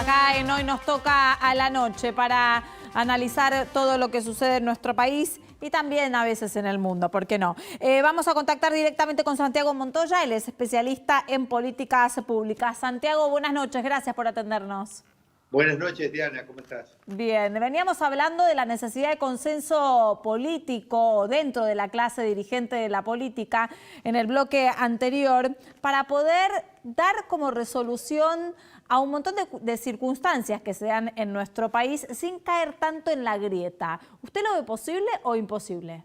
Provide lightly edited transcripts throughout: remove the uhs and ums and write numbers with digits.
acá en Hoy Nos Toca a la Noche para analizar todo lo que sucede en nuestro país y también a veces en el mundo, ¿por qué no? Vamos a contactar directamente con Santiago Montoya, él es especialista en políticas públicas. Santiago, buenas noches, gracias por atendernos. Buenas noches, Diana, ¿cómo estás? Bien, veníamos hablando de la necesidad de consenso político dentro de la clase dirigente de la política en el bloque anterior para poder dar como resolución a un montón de circunstancias que se dan en nuestro país sin caer tanto en la grieta. ¿Usted lo ve posible o imposible?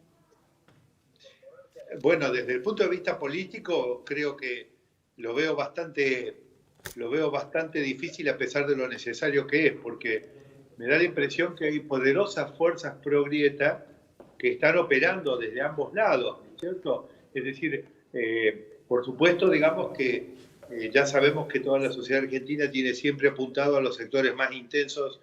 Bueno, desde el punto de vista político creo que lo veo bastante difícil a pesar de lo necesario que es, porque me da la impresión que hay poderosas fuerzas pro grieta que están operando desde ambos lados, ¿no es cierto? Es decir, por supuesto, digamos que ya sabemos que toda la sociedad argentina tiene siempre apuntado a los sectores más intensos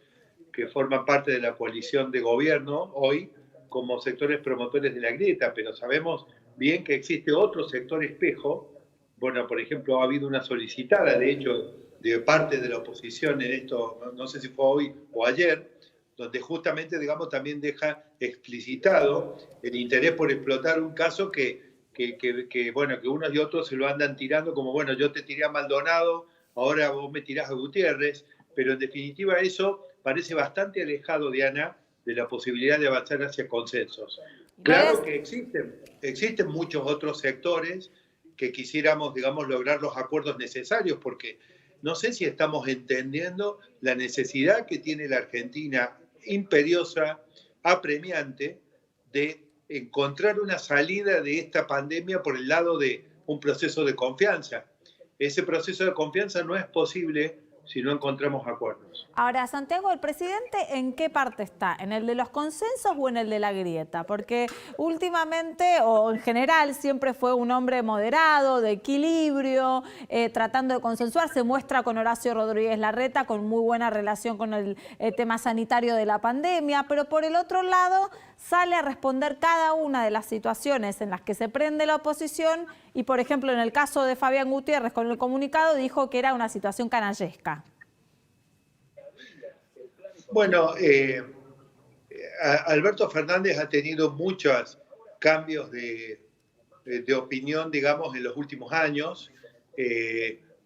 que forman parte de la coalición de gobierno hoy como sectores promotores de la grieta, pero sabemos bien que existe otro sector espejo. Bueno, por ejemplo, ha habido una solicitada, de hecho, de parte de la oposición en esto, no sé si fue hoy o ayer, donde justamente, digamos, también deja explicitado el interés por explotar un caso que bueno, que unos y otros se lo andan tirando como, bueno, yo te tiré a Maldonado, ahora vos me tirás a Gutiérrez, pero en definitiva eso parece bastante alejado, Diana, de la posibilidad de avanzar hacia consensos. Claro que existen muchos otros sectores que quisiéramos, digamos, lograr los acuerdos necesarios, porque no sé si estamos entendiendo la necesidad que tiene la Argentina imperiosa, apremiante, de encontrar una salida de esta pandemia por el lado de un proceso de confianza. Ese proceso de confianza no es posible si no encontramos acuerdos. Ahora, Santiago, ¿el presidente en qué parte está? ¿En el de los consensos o en el de la grieta? Porque últimamente, o en general, siempre fue un hombre moderado, de equilibrio, tratando de consensuar. Se muestra con Horacio Rodríguez Larreta, con muy buena relación con el tema sanitario de la pandemia, pero por el otro lado sale a responder cada una de las situaciones en las que se prende la oposición y, por ejemplo, en el caso de Fabián Gutiérrez con el comunicado dijo que era una situación canallesca. Bueno, Alberto Fernández ha tenido muchos cambios de opinión, digamos, en los últimos años.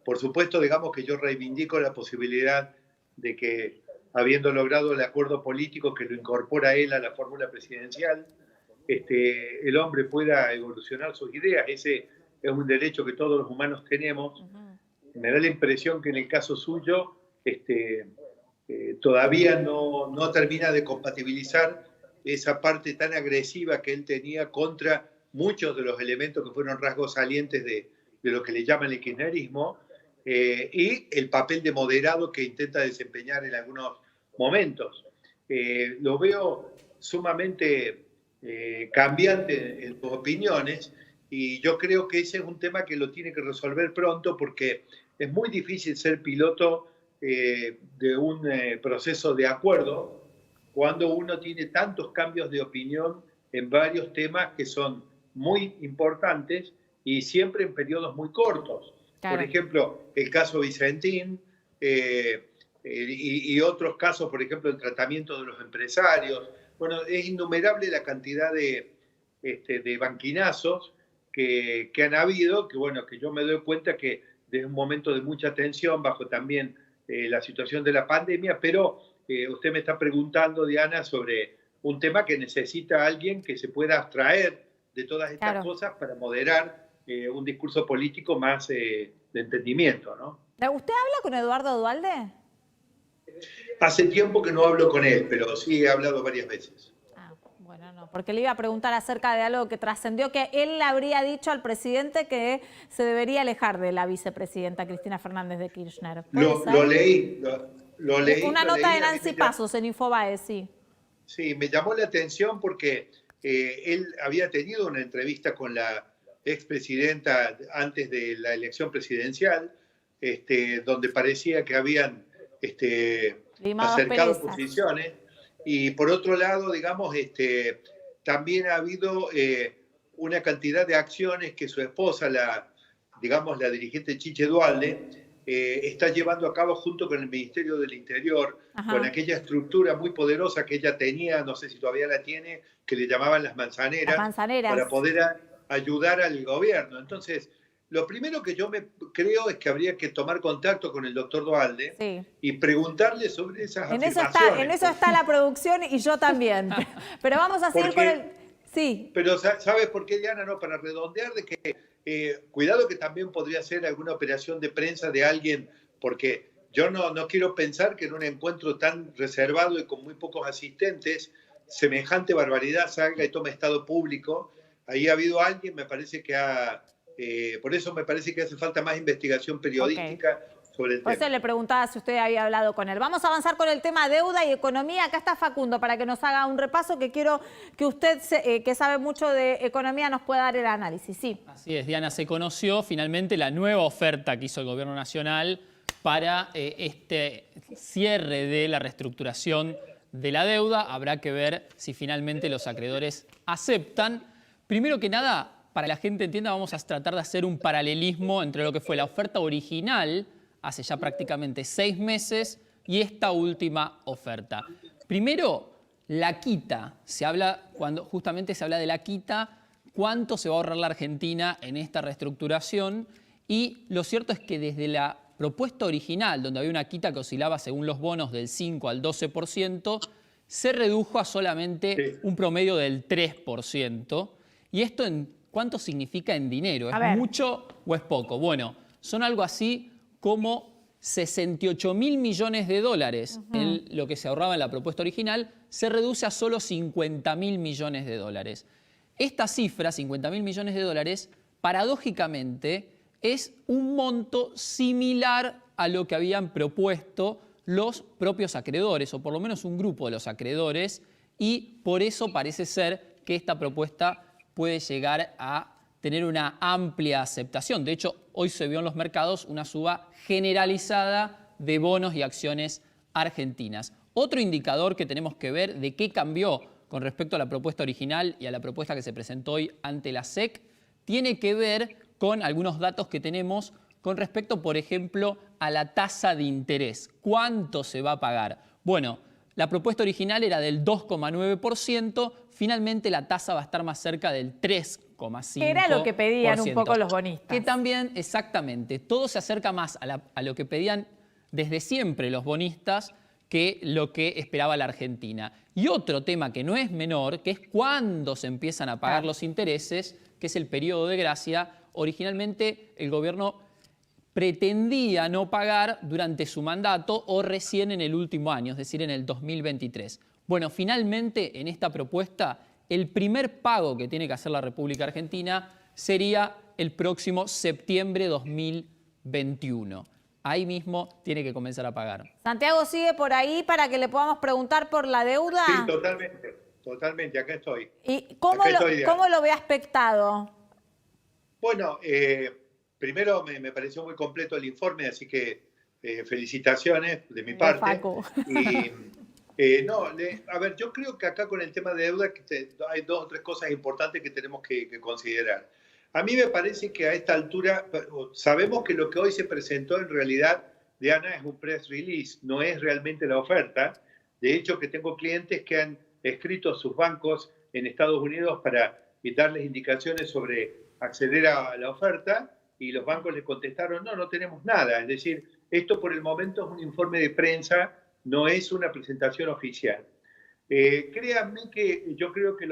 Por supuesto, digamos que yo reivindico la posibilidad de que, habiendo logrado el acuerdo político que lo incorpora él a la fórmula presidencial, el hombre pueda evolucionar sus ideas. Ese es un derecho que todos los humanos tenemos. Me da la impresión que en el caso suyo, todavía no termina de compatibilizar esa parte tan agresiva que él tenía contra muchos de los elementos que fueron rasgos salientes de lo que le llaman el kirchnerismo, y el papel de moderado que intenta desempeñar en algunos momentos. Lo veo sumamente cambiante en sus opiniones y yo creo que ese es un tema que lo tiene que resolver pronto porque es muy difícil ser piloto de un proceso de acuerdo cuando uno tiene tantos cambios de opinión en varios temas que son muy importantes y siempre en periodos muy cortos. Claro. Por ejemplo, el caso Vicentín y otros casos, por ejemplo, el tratamiento de los empresarios. Bueno, es innumerable la cantidad de banquinazos que han habido, que bueno, que yo me doy cuenta que desde un momento de mucha tensión, bajo también la situación de la pandemia, pero usted me está preguntando, Diana, sobre un tema que necesita alguien que se pueda abstraer de todas estas cosas para moderar un discurso político más de entendimiento, ¿no? ¿Usted habla con Eduardo Duhalde? Hace tiempo que no hablo con él, pero sí he hablado varias veces. Bueno, no, porque le iba a preguntar acerca de algo que trascendió, que él le habría dicho al presidente que se debería alejar de la vicepresidenta Cristina Fernández de Kirchner. Lo leí. Una nota de Nancy Pasos en Infobae, sí. Sí, me llamó la atención porque él había tenido una entrevista con la expresidenta antes de la elección presidencial, donde parecía que habían acercado posiciones. Y por otro lado, digamos, también ha habido una cantidad de acciones que su esposa, la dirigente Chiche Duhalde, está llevando a cabo junto con el Ministerio del Interior, con aquella estructura muy poderosa que ella tenía, no sé si todavía la tiene, que le llamaban las manzaneras, para poder ayudar al gobierno. Entonces, lo primero que yo creo es que habría que tomar contacto con el doctor Duhalde y preguntarle sobre esas afirmaciones. En eso está la producción y yo también. Pero vamos a seguir con el... Sí. Pero ¿sabes por qué, Diana? No, para redondear de que cuidado que también podría ser alguna operación de prensa de alguien, porque yo no quiero pensar que en un encuentro tan reservado y con muy pocos asistentes, semejante barbaridad salga y tome estado público. Ahí ha habido alguien, me parece que por eso me parece que hace falta más investigación periodística sobre el tema. Por eso le preguntaba si usted había hablado con él. Vamos a avanzar con el tema deuda y economía. Acá está Facundo para que nos haga un repaso, que quiero que usted, que sabe mucho de economía, nos pueda dar el análisis. Sí. Así es, Diana, se conoció finalmente la nueva oferta que hizo el Gobierno Nacional para este cierre de la reestructuración de la deuda. Habrá que ver si finalmente los acreedores aceptan. Primero que nada, para que la gente entienda, vamos a tratar de hacer un paralelismo entre lo que fue la oferta original hace ya prácticamente 6 meses y esta última oferta. Primero, la quita. Justamente se habla de la quita, cuánto se va a ahorrar la Argentina en esta reestructuración, y lo cierto es que desde la propuesta original, donde había una quita que oscilaba según los bonos del 5 al 12%, se redujo a solamente un promedio del 3%. ¿Y esto cuánto significa en dinero? ¿Es mucho o es poco? Bueno, son algo así como 68.000 millones de dólares en lo que se ahorraba en la propuesta original, se reduce a solo 50.000 millones de dólares. Esta cifra, 50.000 millones de dólares, paradójicamente es un monto similar a lo que habían propuesto los propios acreedores, o por lo menos un grupo de los acreedores, y por eso parece ser que esta propuesta puede llegar a tener una amplia aceptación. De hecho, hoy se vio en los mercados una suba generalizada de bonos y acciones argentinas. Otro indicador que tenemos que ver de qué cambió con respecto a la propuesta original y a la propuesta que se presentó hoy ante la SEC tiene que ver con algunos datos que tenemos con respecto, por ejemplo, a la tasa de interés. ¿Cuánto se va a pagar? Bueno, la propuesta original era del 2,9%, finalmente la tasa va a estar más cerca del 3,5%. Era lo que pedían un poco los bonistas. Que también, exactamente, todo se acerca más a lo que pedían desde siempre los bonistas que lo que esperaba la Argentina. Y otro tema que no es menor, que es cuándo se empiezan a pagar los intereses, que es el periodo de gracia. Originalmente el gobierno pretendía no pagar durante su mandato o recién en el último año, es decir, en el 2023. Bueno, finalmente en esta propuesta el primer pago que tiene que hacer la República Argentina sería el próximo septiembre de 2021. Ahí mismo tiene que comenzar a pagar. Santiago sigue por ahí para que le podamos preguntar por la deuda. Sí, totalmente, acá estoy. ¿Y cómo lo ve aspectado? Bueno, primero me pareció muy completo el informe, así que felicitaciones de mi parte. Facu. A ver, yo creo que acá con el tema de deuda hay 2 o 3 cosas importantes que tenemos que considerar. A mí me parece que a esta altura, sabemos que lo que hoy se presentó en realidad, Diana, es un press release, no es realmente la oferta. De hecho, que tengo clientes que han escrito a sus bancos en Estados Unidos para darles indicaciones sobre acceder a la oferta, y los bancos les contestaron, no tenemos nada. Es decir, esto por el momento es un informe de prensa, no es una presentación oficial. Créanme que yo creo que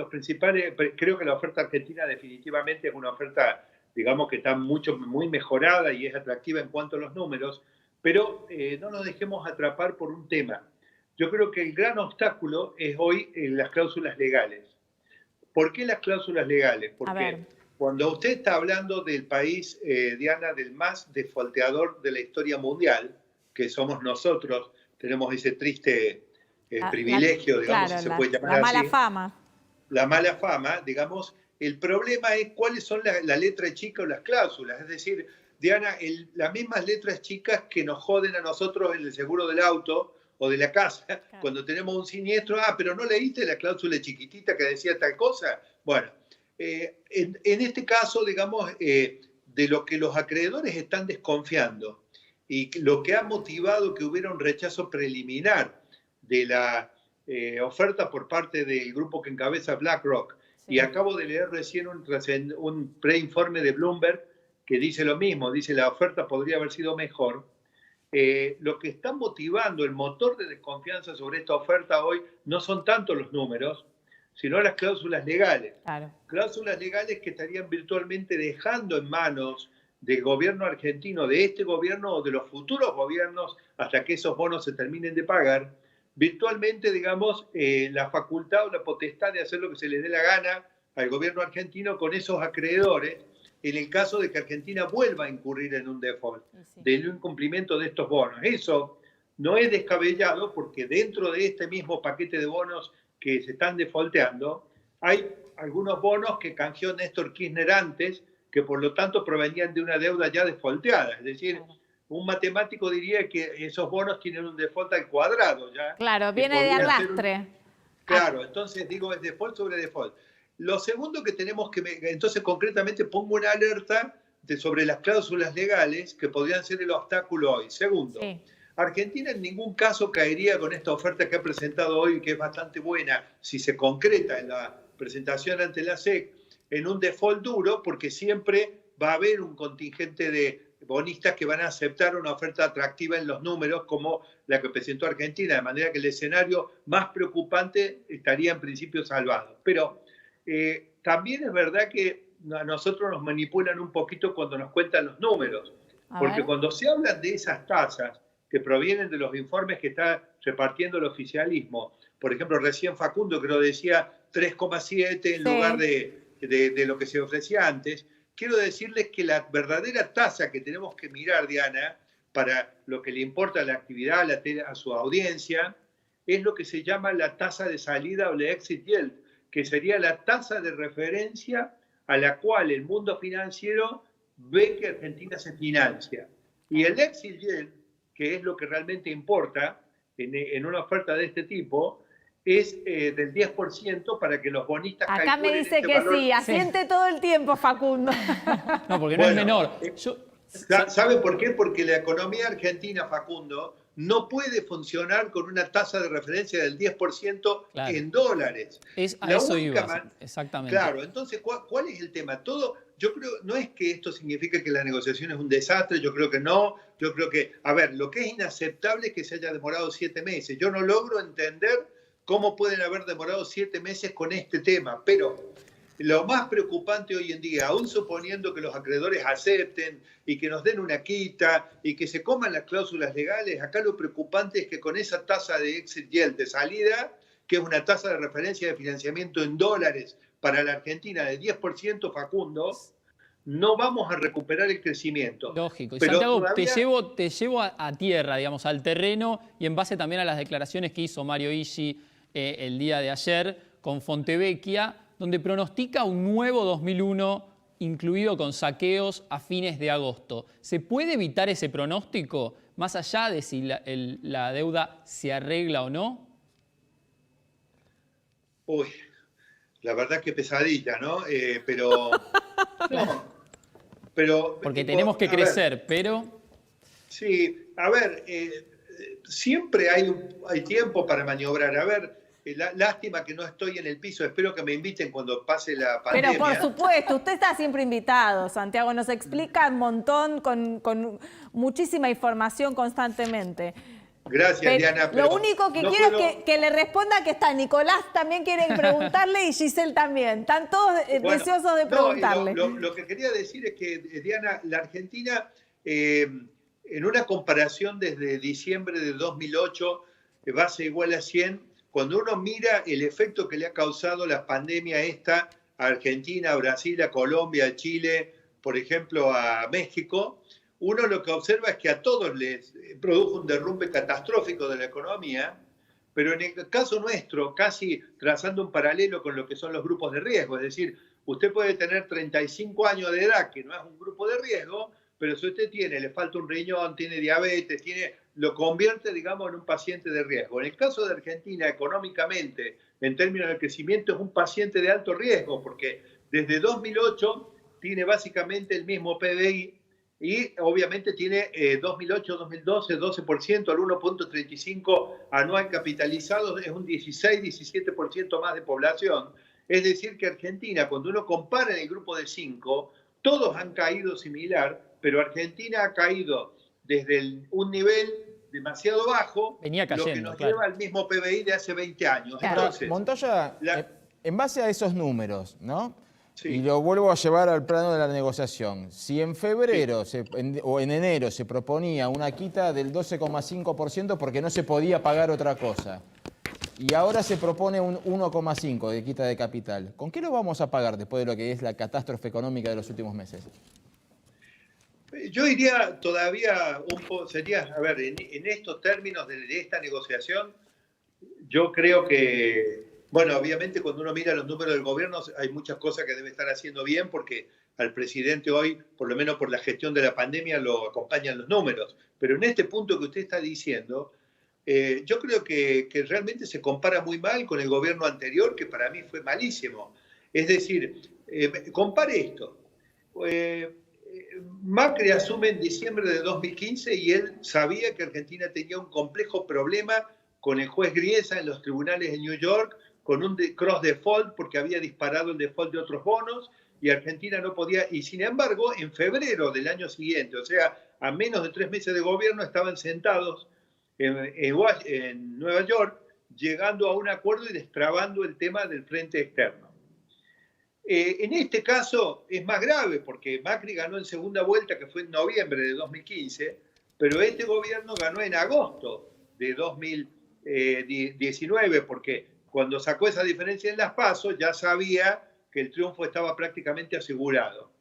creo que la oferta argentina definitivamente es una oferta, digamos, que está muy mejorada y es atractiva en cuanto a los números, pero no nos dejemos atrapar por un tema. Yo creo que el gran obstáculo es hoy las cláusulas legales. ¿Por qué las cláusulas legales? Porque cuando usted está hablando del país, Diana, del más defaulteador de la historia mundial, que somos nosotros, tenemos ese triste privilegio, digamos, si se puede llamar así. La mala fama. La mala fama, digamos. El problema es cuáles son la letra chica o las cláusulas. Es decir, Diana, las mismas letras chicas que nos joden a nosotros en el seguro del auto o de la casa, cuando tenemos un siniestro, pero no leíste la cláusula chiquitita que decía tal cosa. Bueno, en este caso, digamos, de lo que los acreedores están desconfiando y lo que ha motivado que hubiera un rechazo preliminar de la oferta por parte del grupo que encabeza BlackRock. Sí. Y acabo de leer recién un preinforme de Bloomberg que dice lo mismo, dice la oferta podría haber sido mejor. Lo que está motivando el motor de desconfianza sobre esta oferta hoy no son tanto los números, sino las cláusulas legales. Claro. Cláusulas legales que estarían virtualmente dejando en manos del gobierno argentino, de este gobierno o de los futuros gobiernos, hasta que esos bonos se terminen de pagar, virtualmente, digamos, la facultad o la potestad de hacer lo que se les dé la gana al gobierno argentino con esos acreedores, en el caso de que Argentina vuelva a incurrir en un default, del incumplimiento de estos bonos. Eso no es descabellado porque dentro de este mismo paquete de bonos que se están defaulteando, hay algunos bonos que canjeó Néstor Kirchner antes, que por lo tanto provenían de una deuda ya defaulteada. Es decir, un matemático diría que esos bonos tienen un default al cuadrado. ¿Ya? Claro, viene de arrastre. Claro, entonces digo, es default sobre default. Lo segundo que tenemos que... Entonces, concretamente, pongo una alerta sobre las cláusulas legales que podrían ser el obstáculo hoy. Segundo, sí. Argentina en ningún caso caería con esta oferta que ha presentado hoy, que es bastante buena, si se concreta en la presentación ante la SEC, en un default duro, porque siempre va a haber un contingente de bonistas que van a aceptar una oferta atractiva en los números como la que presentó Argentina, de manera que el escenario más preocupante estaría en principio salvado. Pero también es verdad que a nosotros nos manipulan un poquito cuando nos cuentan los números, porque cuando se hablan de esas tasas que provienen de los informes que está repartiendo el oficialismo, por ejemplo, recién Facundo que lo decía 3,7 en lugar de lo que se ofrecía antes, quiero decirles que la verdadera tasa que tenemos que mirar, Diana, para lo que le importa a la actividad, a su audiencia, es lo que se llama la tasa de salida o la exit yield, que sería la tasa de referencia a la cual el mundo financiero ve que Argentina se financia. Y el exit yield, que es lo que realmente importa en una oferta de este tipo, es del 10% para que los bonistas... Acá me dice que valor. Sí, asiente todo el tiempo, Facundo. No, porque no es menor. ¿Sabe por qué? Porque la economía argentina, Facundo, no puede funcionar con una tasa de referencia del 10% en dólares. A eso iba, exactamente. Claro, entonces, ¿cuál es el tema? Yo creo, no es que esto signifique que la negociación es un desastre, yo creo que no, yo creo que, a ver, lo que es inaceptable es que se haya demorado 7 meses. Yo no logro entender cómo pueden haber demorado 7 meses con este tema, pero lo más preocupante hoy en día, aún suponiendo que los acreedores acepten y que nos den una quita y que se coman las cláusulas legales, acá lo preocupante es que con esa tasa de exit yield de salida, que es una tasa de referencia de financiamiento en dólares para la Argentina de 10%, Facundo, no vamos a recuperar el crecimiento. Lógico. Y pero Santiago, todavía... te llevo a tierra, digamos, al terreno, y en base también a las declaraciones que hizo Mario Ischi el día de ayer con Fontevecchia, donde pronostica un nuevo 2001 incluido con saqueos a fines de agosto. ¿Se puede evitar ese pronóstico, más allá de si la deuda se arregla o no? Uy, la verdad que pesadilla, ¿no? Pero... no, porque tenemos que crecer, pero... Sí, a ver, siempre hay tiempo para maniobrar. A ver... Lástima que no estoy en el piso, espero que me inviten cuando pase la pandemia. Pero por supuesto, usted está siempre invitado, Santiago, nos explica un montón con muchísima información constantemente. Gracias, Diana. Lo único que quiero es que le responda que está Nicolás, también quiere preguntarle, y Giselle también. Están todos deseosos de preguntarle. Lo que quería decir es que, Diana, la Argentina, en una comparación desde diciembre de 2008, base igual a 100, cuando uno mira el efecto que le ha causado la pandemia esta a Argentina, a Brasil, a Colombia, a Chile, por ejemplo, a México, uno lo que observa es que a todos les produjo un derrumbe catastrófico de la economía, pero en el caso nuestro, casi trazando un paralelo con lo que son los grupos de riesgo, es decir, usted puede tener 35 años de edad, que no es un grupo de riesgo, pero si usted le falta un riñón, tiene diabetes, lo convierte, digamos, en un paciente de riesgo. En el caso de Argentina, económicamente, en términos de crecimiento, es un paciente de alto riesgo, porque desde 2008 tiene básicamente el mismo PBI y obviamente tiene 2008, 2012, 12%, el 1.35 anual capitalizado, es un 16, 17% más de población. Es decir, que Argentina, cuando uno compara en el grupo de 5, todos han caído similar, pero Argentina ha caído desde un nivel demasiado bajo, Venía cayendo, lo que nos claro. lleva al mismo PBI de hace 20 años. Claro. Entonces, Montoya, la- en base a esos números, ¿no? Sí. Y lo vuelvo a llevar al plano de la negociación. Si en febrero o en enero se proponía una quita del 12,5% porque no se podía pagar otra cosa, y ahora se propone un 1,5% de quita de capital, ¿con qué lo vamos a pagar después de lo que es la catástrofe económica de los últimos meses? Yo diría todavía un poco, sería, a ver, en estos términos de esta negociación, yo creo que, bueno, obviamente cuando uno mira los números del gobierno hay muchas cosas que debe estar haciendo bien porque al presidente hoy, por lo menos por la gestión de la pandemia, lo acompañan los números. Pero en este punto que usted está diciendo, yo creo que realmente se compara muy mal con el gobierno anterior, que para mí fue malísimo. Es decir, compare esto. Macri asume en diciembre de 2015 y él sabía que Argentina tenía un complejo problema con el juez Griesa en los tribunales de New York, con un cross default porque había disparado el default de otros bonos y Argentina no podía, y sin embargo en febrero del año siguiente, o sea, a menos de 3 meses de gobierno, estaban sentados en Nueva York llegando a un acuerdo y destrabando el tema del frente externo. En este caso es más grave porque Macri ganó en segunda vuelta, que fue en noviembre de 2015, pero este gobierno ganó en agosto de 2019, porque cuando sacó esa diferencia en las PASO ya sabía que el triunfo estaba prácticamente asegurado.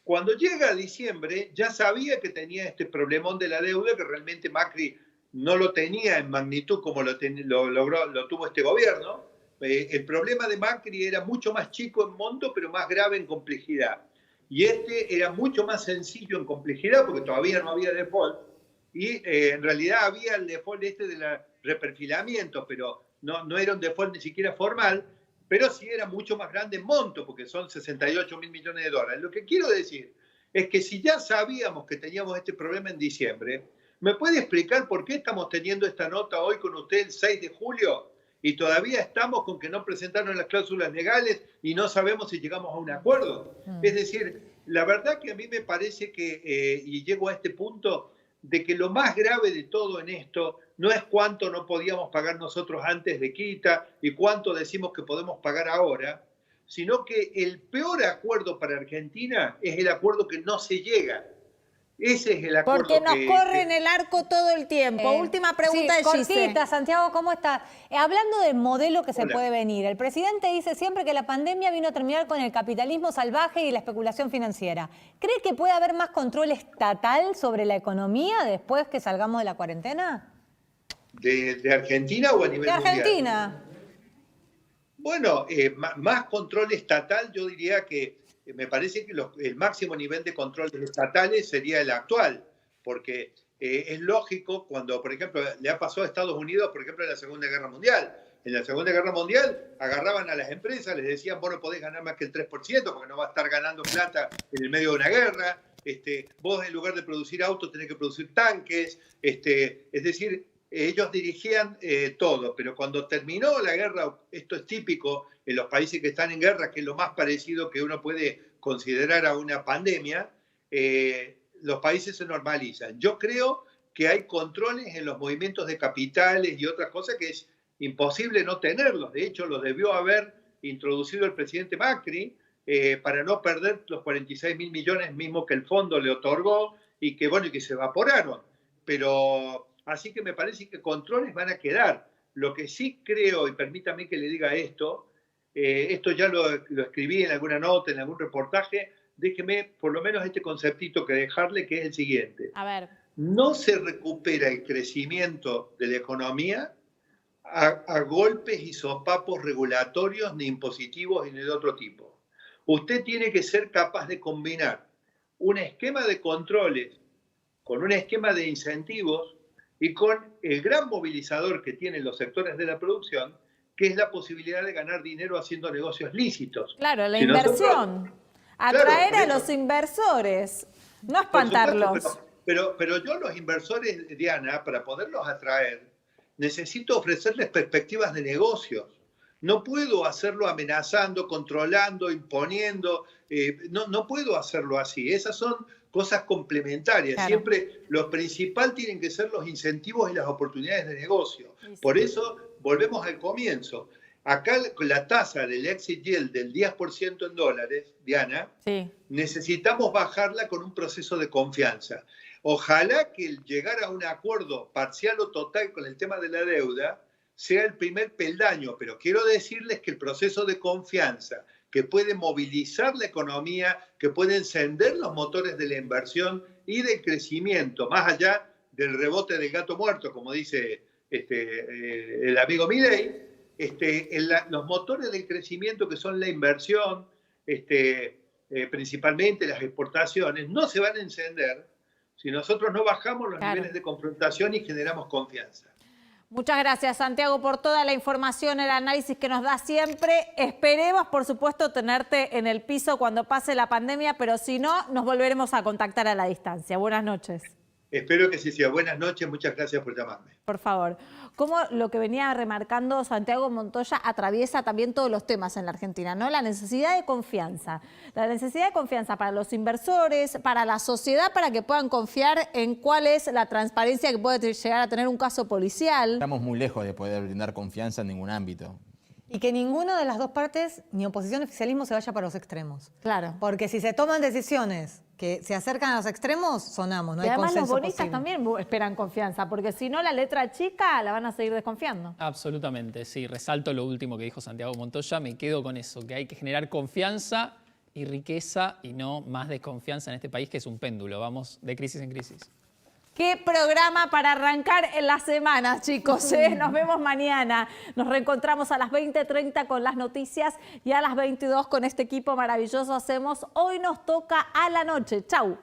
Cuando llega a diciembre ya sabía que tenía este problemón de la deuda, que realmente Macri no lo tenía en magnitud como lo tuvo este gobierno. El problema de Macri era mucho más chico en monto, pero más grave en complejidad. Y este era mucho más sencillo en complejidad, porque todavía no había default. Y en realidad había el default este del reperfilamiento, pero no era un default ni siquiera formal, pero sí era mucho más grande en monto, porque son 68.000 millones de dólares. Lo que quiero decir es que si ya sabíamos que teníamos este problema en diciembre, ¿me puede explicar por qué estamos teniendo esta nota hoy con usted el 6 de julio? Y todavía estamos con que no presentaron las cláusulas legales y no sabemos si llegamos a un acuerdo. Es decir, la verdad que a mí me parece que, y llego a este punto, de que lo más grave de todo en esto no es cuánto no podíamos pagar nosotros antes de quita y cuánto decimos que podemos pagar ahora, sino que el peor acuerdo para Argentina es el acuerdo que no se llega. Ese es el acuerdo. Porque nos corren el arco todo el tiempo. Última pregunta de Gise. Cortita, Santiago, ¿cómo estás? Hablando del modelo que se Hola. puede venir, el presidente dice siempre que la pandemia vino a terminar con el capitalismo salvaje y la especulación financiera. ¿Cree que puede haber más control estatal sobre la economía después que salgamos de la cuarentena? ¿De Argentina o a nivel De mundial? Argentina. Bueno, más control estatal, yo diría que me parece que el máximo nivel de controles estatales sería el actual, porque es lógico cuando, por ejemplo, le ha pasado a Estados Unidos, por ejemplo, en la Segunda Guerra Mundial. En la Segunda Guerra Mundial agarraban a las empresas, les decían, vos no podés ganar más que el 3% porque no va a estar ganando plata en el medio de una guerra. Vos en lugar de producir autos tenés que producir tanques. Es decir, ellos dirigían todo, pero cuando terminó la guerra, esto es típico en los países que están en guerra, que es lo más parecido que uno puede considerar a una pandemia, los países se normalizan. Yo creo que hay controles en los movimientos de capitales y otras cosas que es imposible no tenerlos. De hecho, los debió haber introducido el presidente Macri para no perder los 46.000 millones mismo que el fondo le otorgó y que, bueno, y que se evaporaron. Pero así que me parece que controles van a quedar. Lo que sí creo, y permítame que le diga esto ya lo escribí en alguna nota, en algún reportaje, déjeme por lo menos este conceptito que dejarle, que es el siguiente. A ver. No se recupera el crecimiento de la economía a golpes y sopapos regulatorios, ni impositivos, ni de otro tipo. Usted tiene que ser capaz de combinar un esquema de controles con un esquema de incentivos y con el gran movilizador que tienen los sectores de la producción, que es la posibilidad de ganar dinero haciendo negocios lícitos. Claro, la Si inversión. nosotros, Atraer claro, a los inversores. No Por espantarlos. supuesto, pero yo los inversores, Diana, para poderlos atraer, necesito ofrecerles perspectivas de negocios. No puedo hacerlo amenazando, controlando, imponiendo. No puedo hacerlo así. Esas son cosas complementarias. Claro. Siempre lo principal tienen que ser los incentivos y las oportunidades de negocio. Por eso volvemos al comienzo. Acá la tasa del exit yield del 10% en dólares, Diana, Sí. necesitamos bajarla con un proceso de confianza. Ojalá que el llegar a un acuerdo parcial o total con el tema de la deuda sea el primer peldaño, pero quiero decirles que el proceso de confianza que puede movilizar la economía, que puede encender los motores de la inversión y del crecimiento, más allá del rebote del gato muerto, como dice el amigo Milei, los motores del crecimiento que son la inversión, principalmente las exportaciones, no se van a encender si nosotros no bajamos los niveles de confrontación y generamos confianza. Muchas gracias, Santiago, por toda la información, el análisis que nos da siempre. Esperemos, por supuesto, tenerte en el piso cuando pase la pandemia, pero si no, nos volveremos a contactar a la distancia. Buenas noches. Espero que sí sea. Buenas noches, muchas gracias por llamarme. Por favor. Como lo que venía remarcando Santiago Montoya atraviesa también todos los temas en la Argentina, ¿no? La necesidad de confianza. La necesidad de confianza para los inversores, para la sociedad, para que puedan confiar en cuál es la transparencia que puede llegar a tener un caso policial. Estamos muy lejos de poder brindar confianza en ningún ámbito. Y que ninguna de las dos partes, ni oposición ni oficialismo, se vaya para los extremos. Claro. Porque si se toman decisiones que se acercan a los extremos, sonamos, no Y hay además los consenso bonistas posible. también esperan confianza, porque si no la letra chica la van a seguir desconfiando. Absolutamente, sí. Resalto lo último que dijo Santiago Montoya, me quedo con eso, que hay que generar confianza y riqueza y no más desconfianza en este país, que es un péndulo. Vamos de crisis en crisis. Qué programa para arrancar en la semana, chicos. Nos vemos mañana. Nos reencontramos a las 20:30 con las noticias y a las 22 con este equipo maravilloso hacemos Hoy Nos Toca a la Noche. Chau.